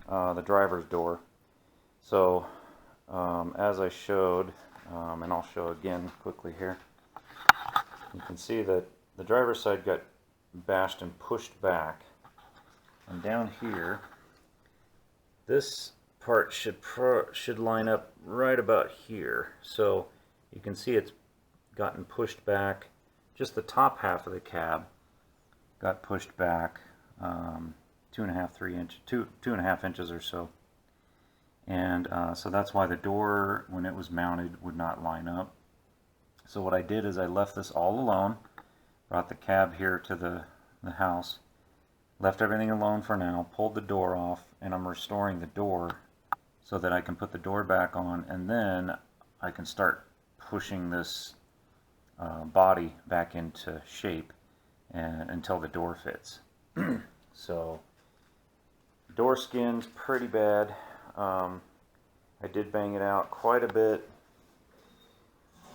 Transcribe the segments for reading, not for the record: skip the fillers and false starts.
the driver's door. So as I showed, and I'll show again quickly here, you can see that the driver's side got bashed and pushed back, and down here this part should line up right about here. So you can see it's gotten pushed back. Just the top half of the cab got pushed back 2.5 inches or so, and so that's why the door, when it was mounted, would not line up. So what I did is I left this all alone, brought the cab here to the house, left everything alone for now, pulled the door off, and I'm restoring the door so that I can put the door back on, and then I can start pushing this body back into shape until the door fits. So door skin's pretty bad. I did bang it out quite a bit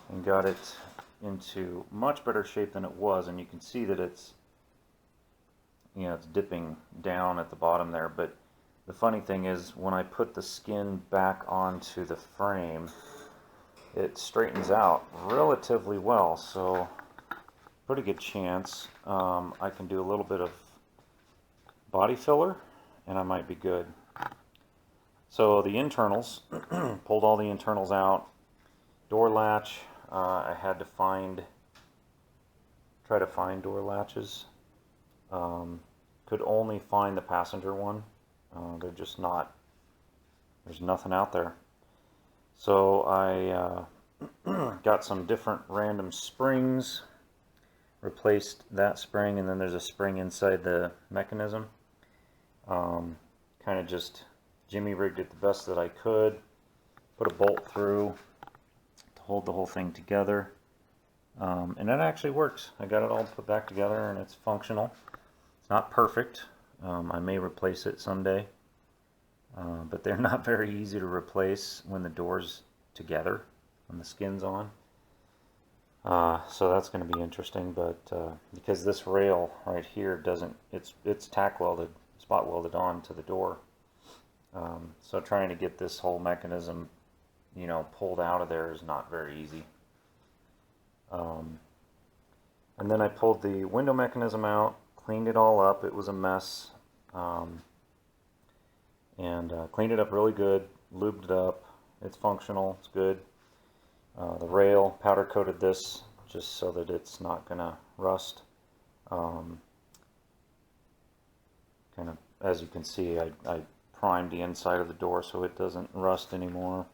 and got it into much better shape than it was, and you can see that it's, you know, it's dipping down at the bottom there. But the funny thing is, when I put the skin back onto the frame, it straightens out relatively well, so pretty good chance I can do a little bit of body filler and I might be good. So the internals, pulled all the internals out. Door latch, I had to try to find door latches. Could only find the passenger one. They're just not, there's nothing out there. So I got some different random springs, replaced that spring, and then there's a spring inside the mechanism. Kind of just jimmy rigged it the best that I could, put a bolt through to hold the whole thing together, and that actually works. I got it all put back together and it's functional. It's not perfect. I may replace it someday. But they're not very easy to replace when the door's together, when the skin's on. So that's going to be interesting, but because this rail right here doesn't, it's tack welded, spot welded on to the door. So trying to get this whole mechanism, you know, pulled out of there is not very easy. And then I pulled the window mechanism out, cleaned it all up. It was a mess. And cleaned it up really good, lubed it up. It's functional, it's good. The rail, powder coated this just so that it's not gonna rust. Kind of, as you can see, I primed the inside of the door so it doesn't rust anymore.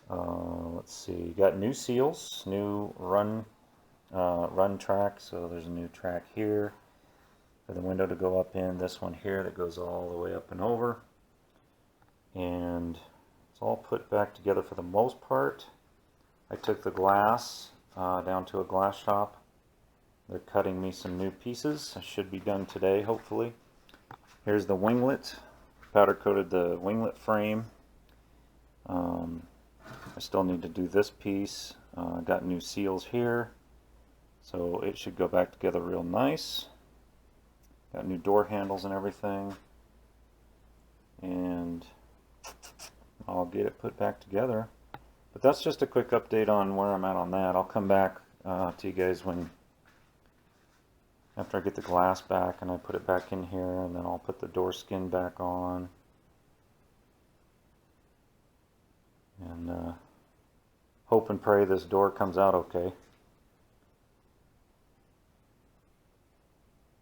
Let's see, got new seals, new run track, so there's a new track here for the window to go up in, this one here that goes all the way up and over. And it's all put back together for the most part. I took the glass down to a glass shop. They're cutting me some new pieces. I should be done today, hopefully. Here's the winglet. Powder coated the winglet frame. I still need to do this piece. Got new seals here, so it should go back together real nice. Got new door handles and everything, and I'll get it put back together. But that's just a quick update on where I'm at on that. I'll come back to you guys after I get the glass back and I put it back in here, and then I'll put the door skin back on. And hope and pray this door comes out okay.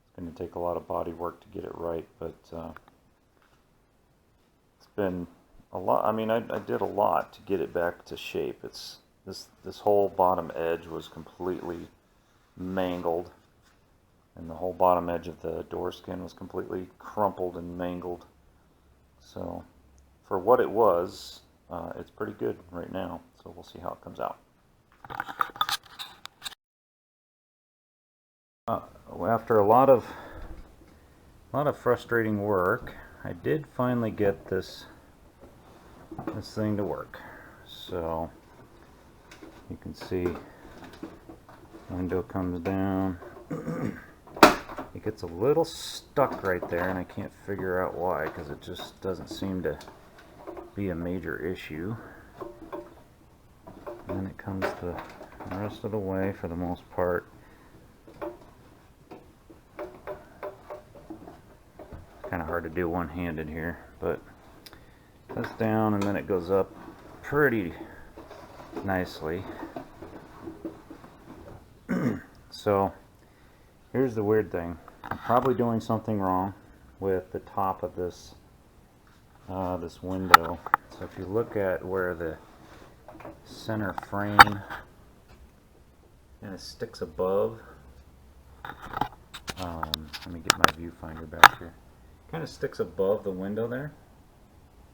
It's going to take a lot of body work to get it right, but it's been a lot. I mean, I did a lot to get it back to shape. It's this whole bottom edge was completely mangled, and the whole bottom edge of the door skin was completely crumpled and mangled. So for what it was, it's pretty good right now, so we'll see how it comes out. After a lot of frustrating work, I did finally get this thing to work. So you can see window comes down. it gets a little stuck right there, and I can't figure out why, because it just doesn't seem to be a major issue. And then it comes the rest of the way for the most part. Kind of hard to do one-handed here, but that's down, and then it goes up pretty nicely. So here's the weird thing. I'm probably doing something wrong with the top of this this window. So if you look at where the center frame kind of sticks above, let me get my viewfinder back here. Kind of sticks above the window there.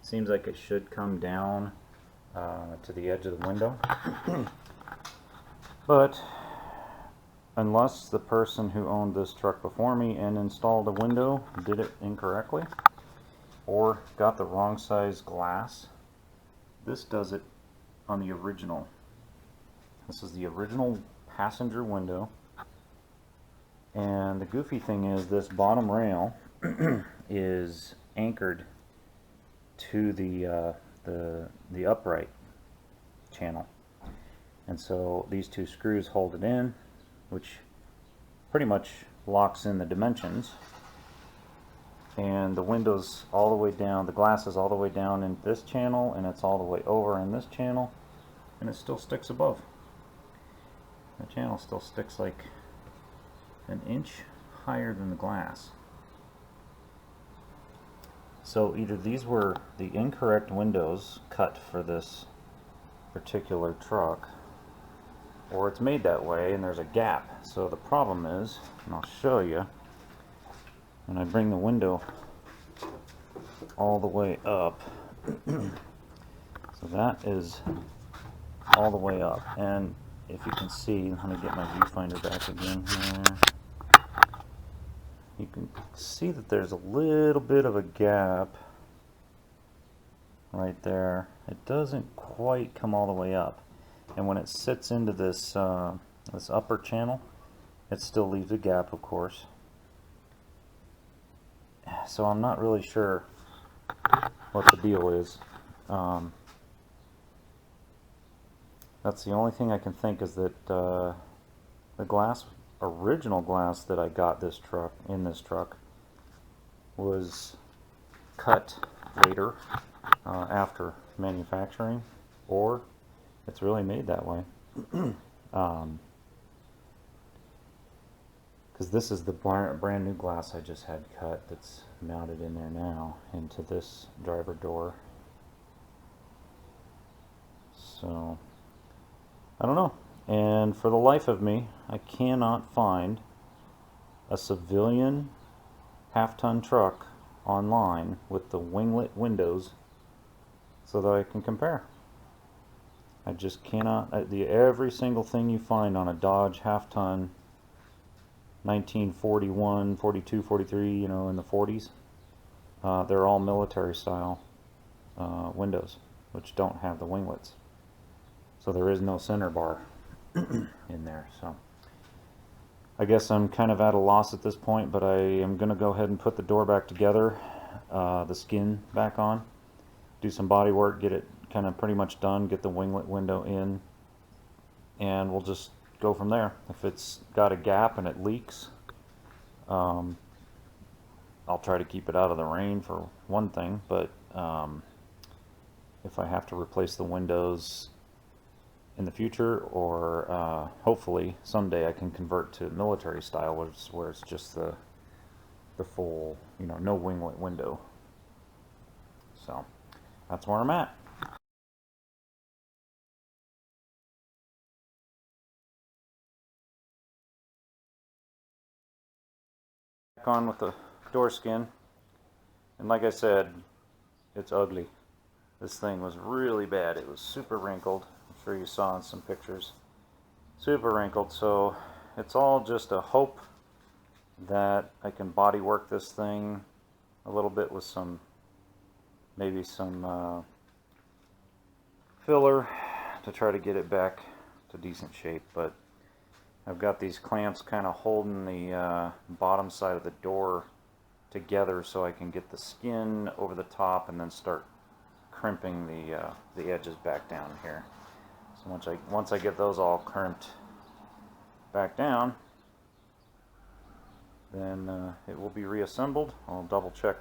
Seems like it should come down to the edge of the window. But unless the person who owned this truck before me and installed a window did it incorrectly or got the wrong size glass, this does it on the original. This is the original passenger window, and the goofy thing is this bottom rail is anchored to the upright channel, and so these two screws hold it in, which pretty much locks in the dimensions. And the window's all the way down, the glass is all the way down in this channel, and it's all the way over in this channel, and it still sticks above. The channel still sticks like an inch higher than the glass. So either these were the incorrect windows cut for this particular truck, or it's made that way and there's a gap. So the problem is, and I'll show you, when I bring the window all the way up, so that is all the way up, and if you can see, let me get my viewfinder back again here. You can see that there's a little bit of a gap right there. It doesn't quite come all the way up, and when it sits into this this upper channel, it still leaves a gap, of course. So I'm not really sure what the deal is. That's the only thing I can think, is that the original glass that I got this truck was cut later after manufacturing, or it's really made that way. Because this is the brand new glass I just had cut that's mounted in there now into this driver door. So I don't know. And for the life of me, I cannot find a civilian half-ton truck online with the winglet windows so that I can compare. I just cannot. Every single thing you find on a Dodge half-ton 1941, 42, 43, you know, in the 40s, they're all military style windows, which don't have the winglets. So there is no center bar in there. So I guess I'm kind of at a loss at this point, but I am going to go ahead and put the door back together, the skin back on, do some body work, get it kind of pretty much done, get the winglet window in, and we'll just go from there. If it's got a gap and it leaks, I'll try to keep it out of the rain for one thing, but if I have to replace the windows in the future, or hopefully someday I can convert to military style, where it's just the full, you know, no winglet window. So that's where I'm at. Back on with the door skin, and like I said, it's ugly. This thing was really bad. It was super wrinkled. I'm sure you saw in some pictures. Super wrinkled. So it's all just a hope that I can body work this thing a little bit with some, maybe some filler to try to get it back to decent shape. But I've got these clamps kind of holding the bottom side of the door together so I can get the skin over the top and then start crimping the edges back down here. So once I get those all crimped back down, then it will be reassembled. I'll double check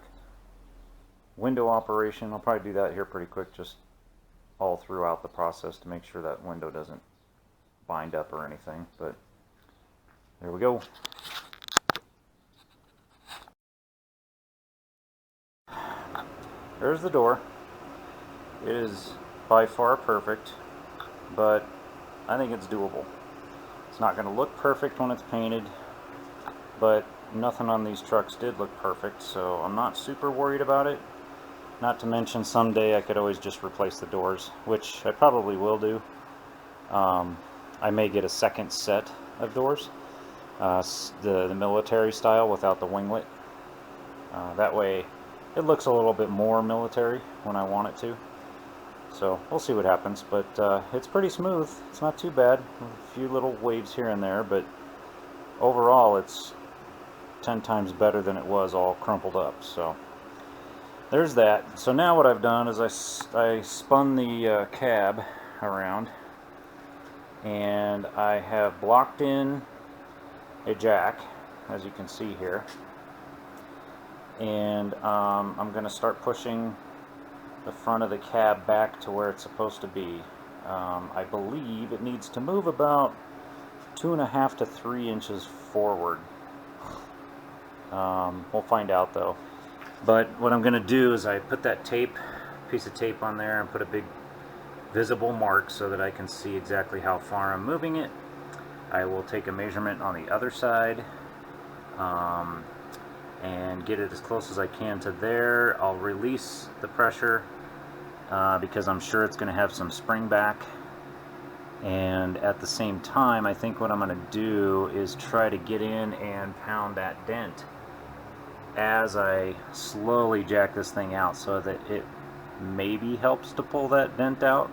window operation. I'll probably do that here pretty quick, just all throughout the process to make sure that window doesn't bind up or anything. But there we go. There's the door. It is by far perfect, but I think it's doable. It's not going to look perfect when it's painted, but nothing on these trucks did look perfect, so I'm not super worried about it. Not to mention someday I could always just replace the doors, which I probably will do. I may get a second set of doors, the military style without the winglet. That way it looks a little bit more military when I want it to. So we'll see what happens, but it's pretty smooth. It's not too bad. A few little waves here and there, but overall it's 10 times better than it was all crumpled up. So there's that. So now what I've done is I spun the cab around, and I have blocked in a jack, as you can see here, and I'm going to start pushing the front of the cab back to where it's supposed to be. I believe it needs to move about 2.5 to 3 inches forward. We'll find out though. But what I'm going to do is I put that piece of tape on there and put a big visible mark so that I can see exactly how far I'm moving it. I will take a measurement on the other side and get it as close as I can to there. I'll release the pressure because I'm sure it's going to have some spring back. And at the same time, I think what I'm going to do is try to get in and pound that dent as I slowly jack this thing out so that it maybe helps to pull that dent out.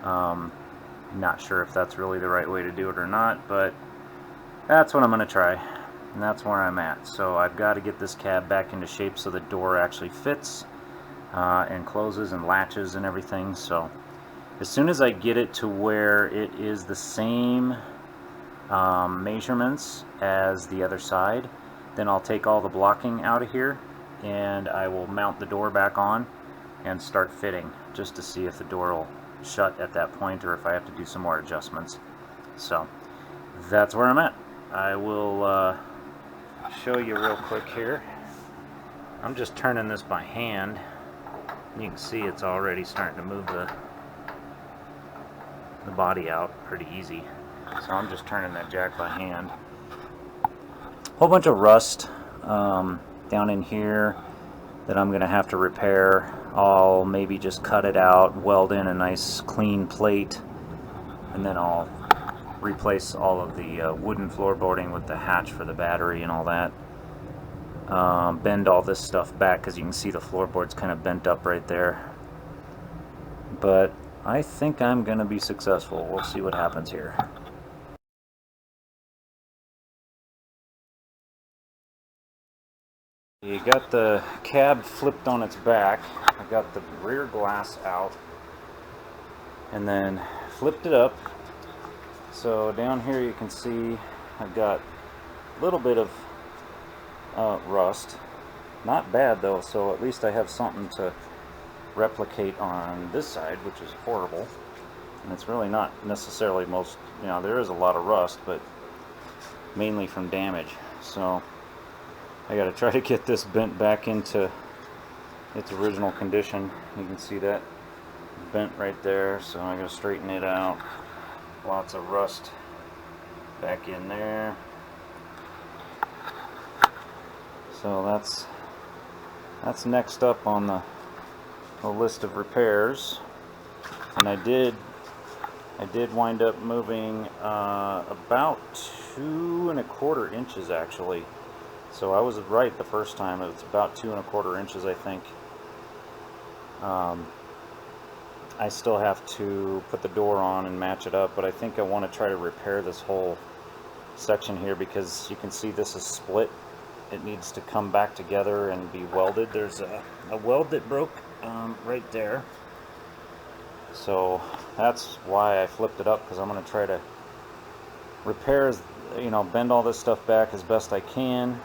Not sure if that's really the right way to do it or not, but that's what I'm going to try, and that's where I'm at. So I've got to get this cab back into shape so the door actually fits and closes and latches and everything. So as soon as I get it to where it is the same measurements as the other side, then I'll take all the blocking out of here and I will mount the door back on and start fitting, just to see if the door will shut at that point or if I have to do some more adjustments. So that's where I'm at. I will show you real quick here. I'm just turning this by hand. You can see it's already starting to move the body out pretty easy. So I'm just turning that jack by hand. Whole bunch of rust down in here that I'm gonna have to repair. I'll maybe just cut it out, weld in a nice clean plate, and then I'll replace all of the wooden floorboarding with the hatch for the battery and all that. Bend all this stuff back because you can see the floorboard's kind of bent up right there. But I think I'm gonna be successful. We'll see what happens here. You got the cab flipped on its back. I got the rear glass out and then flipped it up. So down here you can see I've got a little bit of rust. Not bad though, so at least I have something to replicate on this side, which is horrible. And it's really not necessarily most, there is a lot of rust, but mainly from damage. So I gotta try to get this bent back into its original condition. You can see that bent right there, so I gotta straighten it out. Lots of rust back in there. So that's next up on the list of repairs. And I did wind up moving about 2¼ inches actually. So I was right the first time. It's about 2¼ inches, I think. I still have to put the door on and match it up, but I think I want to try to repair this whole section here because you can see this is split. It needs to come back together and be welded. There's a weld that broke right there. So that's why I flipped it up, because I'm going to try to repair, bend all this stuff back as best I can,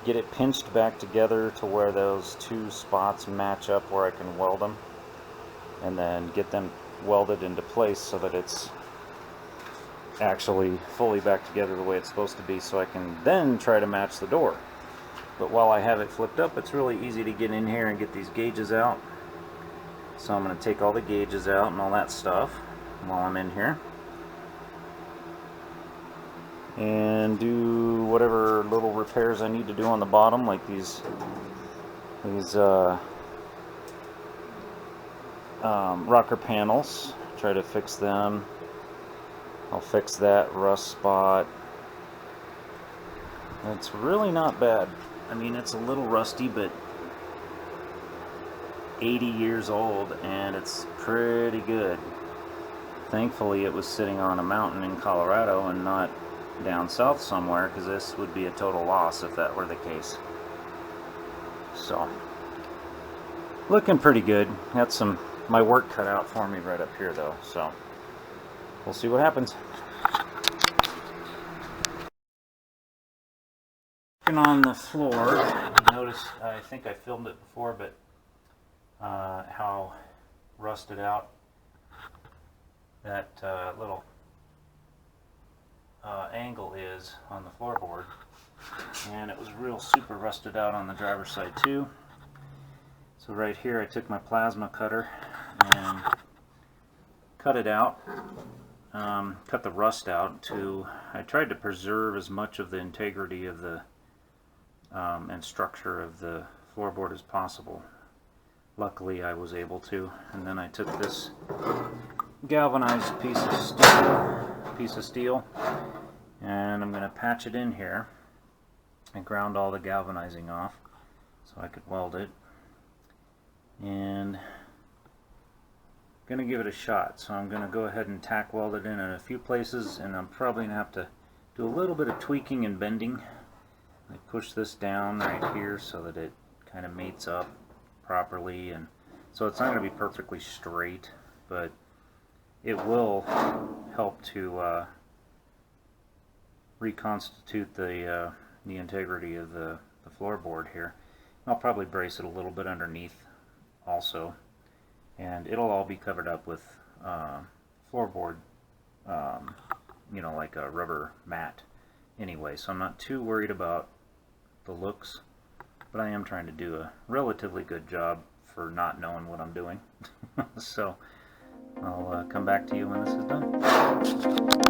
get it pinched back together to where those two spots match up where I can weld them, and then get them welded into place so that it's actually fully back together the way it's supposed to be, so I can then try to match the door. But while I have it flipped up, it's really easy to get in here and get these gauges out. So I'm going to take all the gauges out and all that stuff while I'm in here, and do whatever little repairs I need to do on the bottom, like these rocker panels. Try to fix them. I'll fix that rust spot. It's really not bad. I mean, it's a little rusty, but 80 years old and it's pretty good. Thankfully it was sitting on a mountain in Colorado and not down south somewhere, because this would be a total loss if that were the case. So, looking pretty good. Got my work cut out for me right up here though, so we'll see what happens. Working on the floor, notice, I think I filmed it before, but how rusted out that little angle is on the floorboard, and it was real super rusted out on the driver's side too. So right here I took my plasma cutter and cut it out, cut the rust out. I tried to preserve as much of the integrity of the and structure of the floorboard as possible. Luckily I was able to. And then I took this galvanized piece of steel and I'm going to patch it in here. I ground all the galvanizing off so I could weld it, and I'm going to give it a shot. So I'm going to go ahead and tack weld it in a few places, and I'm probably going to have to do a little bit of tweaking and bending. I push this down right here so that it kind of mates up properly, and so it's not going to be perfectly straight, but it will help to reconstitute the integrity of the floorboard here. I'll probably brace it a little bit underneath also, and it'll all be covered up with floorboard, like a rubber mat anyway, so I'm not too worried about the looks, but I am trying to do a relatively good job for not knowing what I'm doing. So I'll come back to you when this is done.